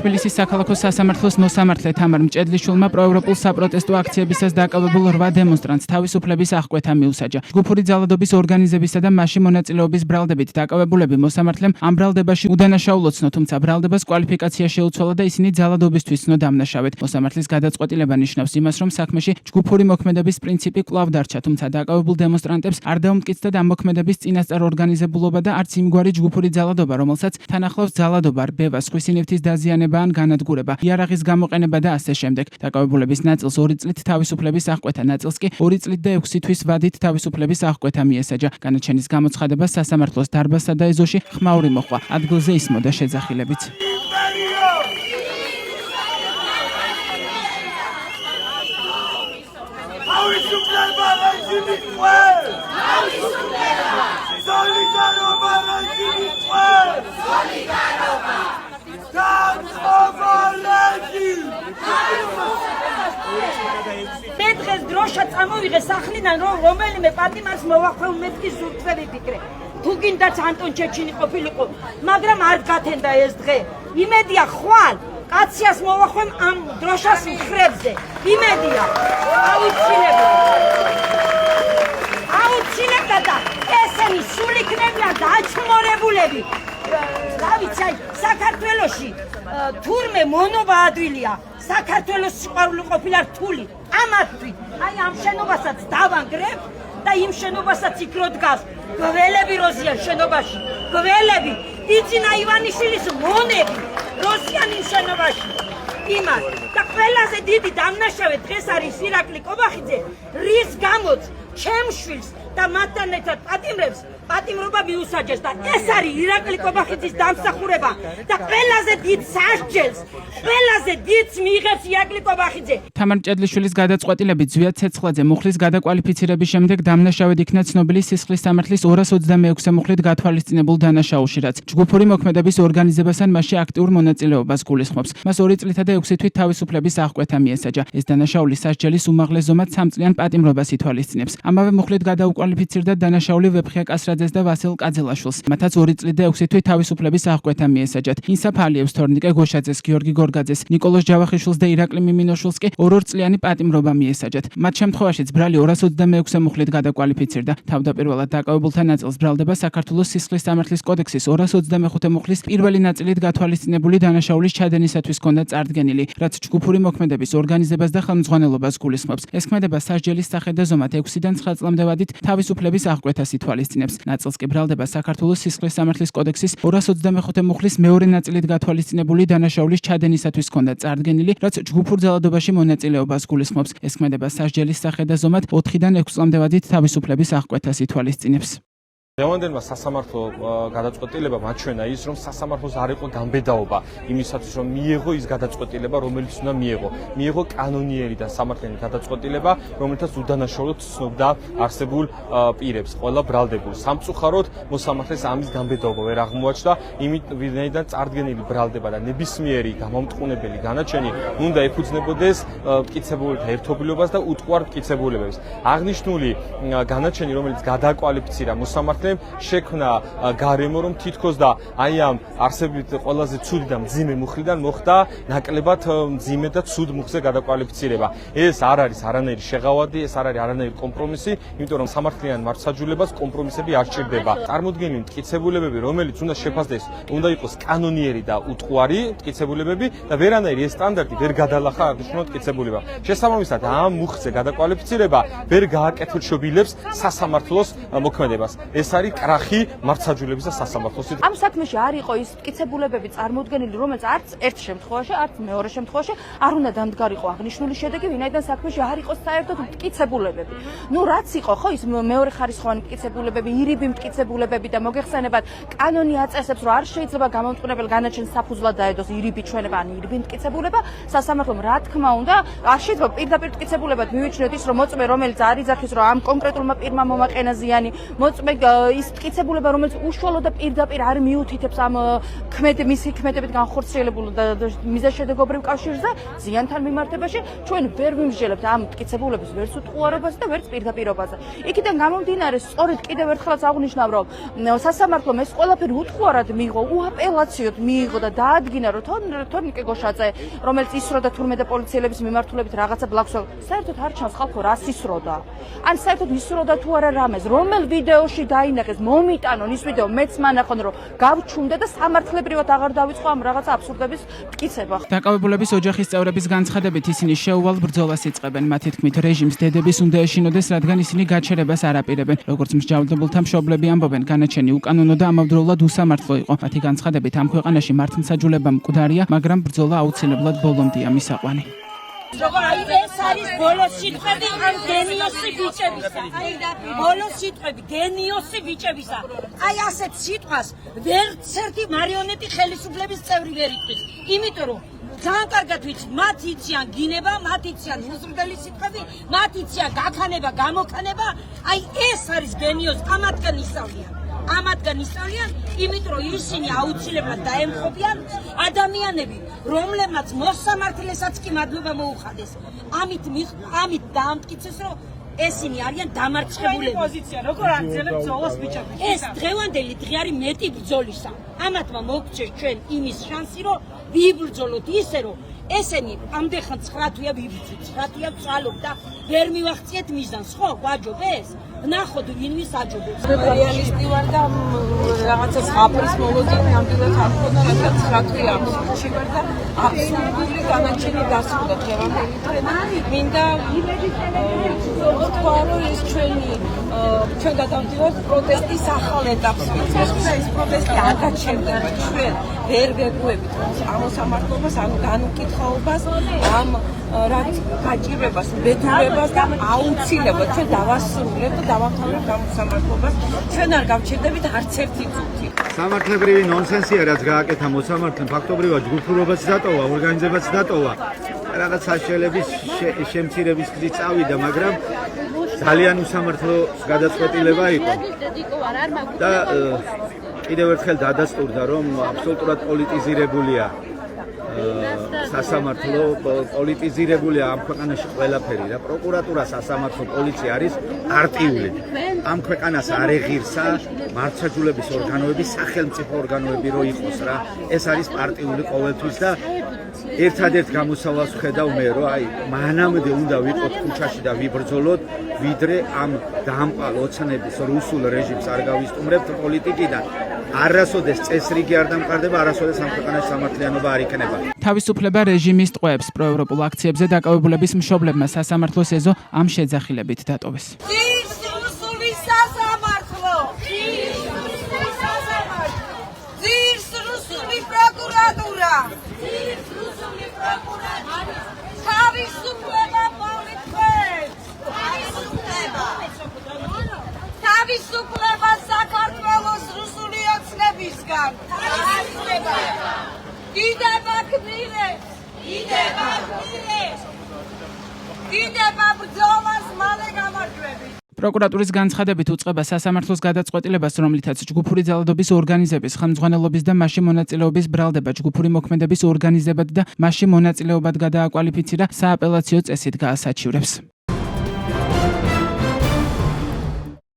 თბილისის საქალაქო სასამართლოს მოსამართლე თამარ მჭედლიშვილმა პროევროპულ საპროტესტო აქციებისას დაკავებულ 8 დემონსტრანტს თავისუფლების აღკვეთა მიუსაჯა. ჯგუფური ძალადობის ორგანიზებისა და მასში მონაწილეობის ბრალდებით დაკავებულები მოსამართლემ ამ ბრალდებაში უდანაშაულო ცნო, თუმცა ბრალდებას კვალიფიკაცია შეუცვალა და ისინი ძალადობისთვის ცნო დამნაშავედ. მოსამართლის გადაწყვეტილება ნიშნავს იმას, რომ საქმეში ჯგუფური მოქმედების პრინციპი კვლავ დარჩა, თუმცა დაკავებულ დემონსტრანტებს არ დაუმტკიცდა ამ მოქმედების წინასწარ ორგანიზებულობა და არც იმგვარი ჯგუფური ძალადობა, რომელსაც თან ახლავს ძალადობა, რბევა, სხვისი ნივთის დაზიანება ან განადგურება, იარაღის გამოყენება და ასე შემდეგ. დაკავებულების ნაწილს 2 წლით თავისუფლების აღკვეთა, ნაწილს კი 2 წლით და 6 თვის ვადით თავისუფლების აღკვეთა მიესაჯა. განაჩენის გამოცხადებას სასამართლოს დარბაზსა და ეზოში ხმაური მოჰყვა. ადგილზე ისმოდა შეძახილებიც. მე დღეს დროშა წამოვიღე სახლიდან, რომელიმე პატიმარს მოვახვევ, მეთქი ზურგზე ვიფიქრე. თუ გინდაც ანტონ ჩეჩინი ყოფილიყო, მაგრამ არ გათენდა ეს დღე. იმედია ხვალ კაციას მოვახვევ ამ დროშას მხრებზე. იმედია. აუცილებდა და ესენი სულ იქნებიან დაჩმორებულები. რა ვიცი, საქართველოში თურმე მონობა ადვილია. საქართველოს სიყვარული ყოფილა რთული. ამათვით, ამ შენობასაც დავანგრებ და იმ შენობასაც იქ რო დგას. გველები როზიან შენობაში. გველები, იძინა ივანიშვილის მონები როზიან იმ შენობაში. იმას და ყველაზე დიდი დამნაშავე დღეს არის ირაკლი კობახიძე, რის გამოც ჩემს შვილს და მათთან ერთად პატიმრებს პატიმრობა მიუსაჯეს და ეს არის ირაკლი კობახიძის დამსახურება და ყველაზე დიდ სასჯელს, ყველაზე დიდს მიიღებს ირაკლი კობახიძე. თამარ მჭედლიშვილის გადაწყვეტილებით ზვიად ცეცხლაძე მუხლის გადაკვალიფიცირების შემდეგ დამნაშავედ იქნა ცნობილი სისხლის სამართლის 226 მუხლით გათვალისწინებულ დანაშაულში, რაც ჯგუფური მოქმედების ორგანიზებას ან მასში აქტიურ მონაწილეობას გულისხმობს. მას 2 წლითა და 6 თვით თავისუფლების აღკვეთა მიესაჯა. ეს დანაშაული სასჯელის უმაღლეს ზომად 3 წლიან პატიმრობას ითვალისწინებს. ამავე მუხლით გადაუკვალიფიცირდა დანაშაული ვეფხია კასრაძეს და ვასილ კაძილაშვილს. მათაც 2 წლით და 6 თვით თავისუფლების აღკვეთა მიესაჯათ. ინსაფ ალიევს, თორნიკე გოშაძეს, გიორგი გორგაძეს, ნიკოლოზ ჯავახიშვილს და ირაკლი მიმინოშვილს კი 2 წლიანი პატიმრობა მიესაჯათ. მათ შემთხვევაშიც ბრალი 226 მუხლით გადაკვალიფიცირდა. თავდაპირველად დაკავებულთა ნაწილს ბრალდება საქართველოს სისხლის სამართლის კოდექსის 225 მუხლის პირველი ნაწილით გათვალისწინებული დანაშაულის ჩადენისათვის ჰქონდა წარდგენილი, რაც ჯგუფური მოქმედების ორგანიზებას და ხელმძღვანელობას გულისხმობს. ეს ქმედება სასჯელის სახე და ზომად 6-დან 9 წლამდე ვადით თავისუფლების აღკვეთას ითვალისწინებს. ნაწილს კი ბრალდება საქართველოს სისხლის სამართლის კოდექსის 225 მუხლის მეორე ნაწილით გათვალისწინებული დანაშაულის ჩადენისათვის ჰქონდა წარდგენილი, რაც ჯგუფურ ძალადობაში მონაწილეობას გულისხმობს. ეს ქმედება სასჯელის სახე და ზომად 4-დან 6 წლამდე ვადით თავისუფლების აღკვეთას ითვალისწინებს. დღევანდელმა სასამართლო გადაწყვეტილება მაჩვენა ის, რომ სასამართლოს არ იყო გამბედაობა იმისათვის, რომ მიიღო ის გადაწყვეტილება, რომელიც უნდა მიიღო. მიიღო კანონიერი და სამართლიანი გადაწყვეტილება, რომელთაც უდანაშაულოდ ცნობდა არსებულ პირებს, ყველა ბრალდებულს. სამწუხაროდ მოსამართლეს ამის გამბედაობა ვერ აღმოაჩნდა, ვინაიდან წარდგენილი ბრალდება და ნებისმიერი გამომტყუნებელი განაჩენი უნდა ეფუძნებოდეს მტკიცებულებთა ერთობლიობას და უტყუარ მტკიცებულებებს. აღნიშნული განაჩენი, რომელიც გადაკვალიფიცირა მოსამართლე შექმნა გარემო, რომ თითქოს და აი ამ არსებით ყველაზე ცუდი და მძიმე მუხლიდან მოხდა ნაკლებად მძიმე და ცუდ მუხზე გადაკვალიფიცირება. ეს არ არის არანაირი შეღავადი, ეს არ არის არანაირი კომპრომისი, იმიტომ რომ სამართლიან მარცხაჯულებას კომპრომისები არ სჭირდება. წარმოდგენილი მტკიცებულებები, რომელიც უნდა შეფასდეს, უნდა იყოს კანონიერი და უტყუარი მტკიცებულებები და ვერანაირი ეს სტანდარტი ვერ გადალახა აღნიშნულ მტკიცებულება. შესაბამისად, ამ მუხზე გადაკვალიფიცირება ვერ გააკეთილშობილებს სასამართლოს მოქმედებას. ეს არის კრახი მარცხაჯულების და სასამართლოს. ამ საქმეში არ იყო ის მტკიცებულებები წარმოდგენილი, რომელიც არც ერთ შემთხვევაში, არც მეორე შემთხვევაში არ უნდა დამდგარიყო აღნიშნული შედეგი, ვინაიდან საქმეში არ იყოს საერთოდ მტკიცებულებები. ნუ რაც იყო, ხო, ის მეორე ხარისხოვანი მტკიცებულებები, ირიბი მტკიცებულებები და მოგეხსენებათ, კანონი აწესებს, რომ არ შეიძლება გამომტყუნებელ განაჩენს საფუძვლად დაედოს ირიბი ჩვენება, ან ირიბი მტკიცებულება, სასამართლომ რა თქმა უნდა, არ შეიძლება პირდაპირ მტკიცებულებად მივიჩნიოთ ის, რომ მოწმე, რომელიც არ იძახის, რომ ამ კონკრეტულმა პირმა მომაყენა ზიანი, მოწმე ის მტკიცებულება, რომელიც უშუალოდ და პირდაპირ არ მიუთითებს ამ მისი ქმედებით განხორციელებულ და მიზანშედეგობრივ კავშირს და ზიანთან მიმართებაში ჩვენ ვერ ვიმსჯელებთ ამ მტკიცებულების ვერც უტყუარობას და ვერც პირდაპირობაზე. იქიდან გამომდინარე, სწორედ კიდევ ერთხელაც აღვნიშნავ, რომ სასამართლომ ეს ყველაფერი უტყუარად მიიღო, უაპელაციოდ მიიღო და დაადგინა, რომ თორნიკე გოშაძე, რომელიც ისროდა თურმე და პოლიციელების მიმართულებით რაღაცა ბლაგვს, საერთოდ არ ჩანს ხალხო რას ისროდა. ან საერთოდ ისროდა თუ არა რამეს, რომელ ვიდეოში დაინახეს, მომიტანონ ის ვიდეო, მეც მანახონ, რომ გავჩუმდა და სამართლებრივად აღარ დავიწყო ამ რაღაცა აბსურდების მტკიცება. დაკავებულების ოჯახის წევრების განცხადებით ისინი შეუვალ ბრძოლას იწყებენ. მათი თქმით, რეჟიმს დედების უნდა ეშინოდეს, რადგან ისინი გაჩერებას არ აპირებენ. როგორც მსჯავრდებულთა მშობლები ამბობენ, განაჩენი უკანონო და ამავდროულად უსამართლო იყო. მათი განცხადებით, ამ ქვეყანაში მართლმსაჯულება მკვდარია, მაგრამ ბრძოლა აუცილებლად ბოლომდეა მისაყვანი. როგორ აი ეს არის ბოლოს სიტყვები ამ გენიოსი ბიჭებისა. ბოლოს სიტყვები გენიოსი ბიჭებისა. აი ასეთ სიტყვას ვერცერთი მარიონეტი ხელისუფლების წევრი ვერ იტყვის. იმიტომ რომ ძალიან კარგად ვიცი, მათ იციან გინება, მათ იციან უზრდელი სიტყვები, მათ იციან გაქანება, გამოქანება. აი ეს არის გენიოსი, ამათგან ისწავლიან. ამათგან ისწავლიან, იმიტომ რომ ისინი აუცილებლად დაემხობიან ადამიანები, რომლებმაც მოსამართლესაც კი მადლობა მოუხადეს. ამით დაამტკიცეს, რომ ესენი არიან დამარცხებულები. პოზიცია როგორ აგრძელებთ ბრძოლას ბიჭები? ეს დღევანდელი დღე არის მეტი ბრძოლისა. ამათმა მოგწეს ჩვენ იმის შანსი, რომ ვიბრძოლოთ ისე, რომ ესენი ამდენ 9 თვეა ვიბრძვით, 9 თვეა ვცვალობ და ვერ მივახციეთ მიზანს, ხო? გვაჯობეს? ნახოთ ვინ ვის აჯობებს. რეალისტი ვარ და რაღაცა ზღაპრის მოლოდინი ნამდვილად არ მქონდა, რადგან 9 თვე აბსურდში ვარ და აბსურდული განაჩენი დასრულდა დღევანდელი დღე და მინდა ვთქვა, რომ ეს ჩვენ გადავდივართ პროტესტის ახალ ეტაპს. ეს პროტესტი არ გაჩერდება. ჩვენ ვერ ვეგუებით ამ მოსამართლობას, ანუ განუკითხაობას, ამ რაც გაჭირებას, ბედურებას და აუცილებლად ჩვენ დავასრულებთ და დავამთავრებთ ამ მოსამართლობას. ჩვენ არ გავჩერდებით არც ერთი წუთი. სამართლებრივი ნონსენსია, რაც გააკეთა მოსამართლემ, ფაქტობრივად ჯგუფურობაც დატოვა, ორგანიზებაც დატოვა. რაღაც საშუალების შემცირების გზით წავიდა, მაგრამ ძალიან უსამართლო გადაწყვეტილება იყო. და კიდევ ერთხელ დადასტურდა, რომ აბსოლუტურად პოლიტიზირებულია სასამართლო, პოლიტიზირებულია ამ ქვეყანაში ყველაფერი და პროკურატურა, სასამართლო, პოლიცია არის პარტიული. ამ ქვეყანას არ ეღირსა მართლმსაჯულების ორგანოები, სახელმწიფო ორგანოები რო იყოს რა. ეს არის პარტიული ყოველთვის და ერთადერთ გამოსავალს ვხედავ მე, რომ აი მანამდე უნდა ვიყოთ ქუჩაში და ვიბრძოლოთ, ვიდრე ამ დამპალ ოცნების რუსულ რეჟიმს არ გავისტუმრებთ პოლიტიკიდან. არასოდეს წესრიგი არ დამყარდება, არასოდეს ამ ქვეყანაში სამართლიანობა არ იქნება. თავისუფლება რეჟიმის ტყვეებს პროევროპულ აქციებზე დაკავებულების მშობლებმა სასამართლოს ეზო ამ შეძახილებით დატოვეს. რუსული სასამართლო! ძირს რუსული პროკურატურა! თავისუფლება პოლიტიკეს! თავისუფლება საქართველოს რუსული ოცნებისგან! დიდება გმირე! დიდება ბრძოლას მალე გამარჯვებით! პროკურატურის განცხადებით უწყება სასამართლოს გადაწყვეტილებას, რომლითაც ჯგუფური ძალადობის ორგანიზების ხელმძღვანელობის და მასში მონაწილეობის ბრალდება ჯგუფური მოქმედების ორგანიზებად და მასში მონაწილეობად გადააკვალიფიცირა სააპელაციო წესით გაასაჩივრებს.